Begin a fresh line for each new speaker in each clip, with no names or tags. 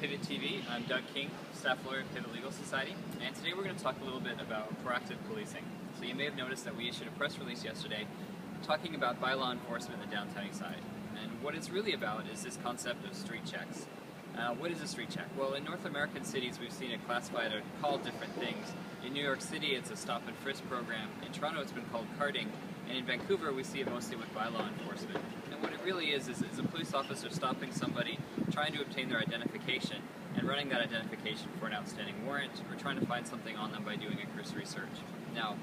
Pivot TV. I'm Doug King, staff lawyer at Pivot Legal Society, and today we're going to talk a little bit about proactive policing. So you may have noticed that we issued a press release yesterday talking about bylaw enforcement in the downtown Eastside. And what it's really about is this concept of street checks. What is a street check? Well, in North American cities we've seen it classified or called different things. In New York City it's a stop and frisk program, in Toronto it's been called carding, and in Vancouver we see it mostly with bylaw enforcement. And what it really is a police officer stopping somebody, trying to obtain their identification, and running that identification for an outstanding warrant, or trying to find something on them by doing a cursory search. Now,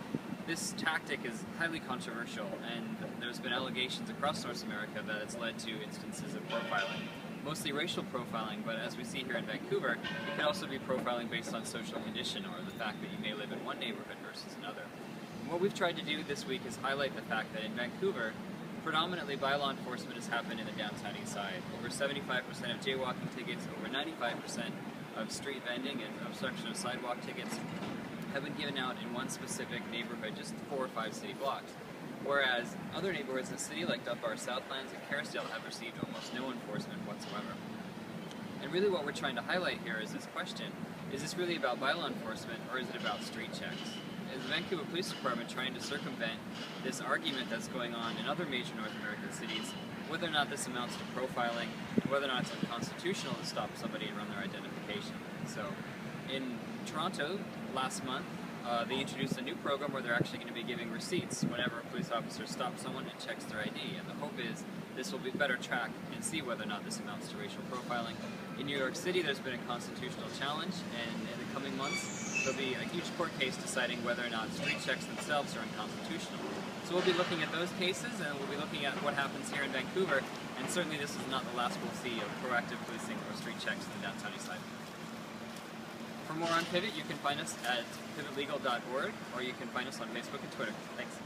this tactic is highly controversial, and there's been allegations across North America that it's led to instances of profiling. Mostly racial profiling, but as we see here in Vancouver, it can also be profiling based on social condition, or the fact that you may live in one neighborhood versus another. And what we've tried to do this week is highlight the fact that in Vancouver, predominantly bylaw enforcement has happened in the downtown Eastside. Over 75% of jaywalking tickets, over 95% of street vending and obstruction of sidewalk tickets have been given out in one specific neighborhood, just 4 or 5 city blocks. Whereas other neighborhoods in the city, like Dunbar Southlands and Kerrisdale, have received almost no enforcement whatsoever. And really what we're trying to highlight here is this question: is this really about bylaw enforcement, or is it about street checks? Is the Vancouver Police Department trying to circumvent this argument that's going on in other major North American cities, whether or not this amounts to profiling, and whether or not it's unconstitutional to stop somebody and run their identification? So, in Toronto last month, they introduced a new program where they're actually going to be giving receipts whenever a police officer stops someone and checks their ID, and the hope is this will be better track and see whether or not this amounts to racial profiling. In New York City there's been a constitutional challenge, and in the coming months there'll be a huge court case deciding whether or not street checks themselves are unconstitutional. So we'll be looking at those cases, and we'll be looking at what happens here in Vancouver, and certainly this is not the last we'll see of proactive policing or street checks in the downtown Eastside. For more on Pivot, you can find us at pivotlegal.org, or you can find us on Facebook and Twitter. Thanks.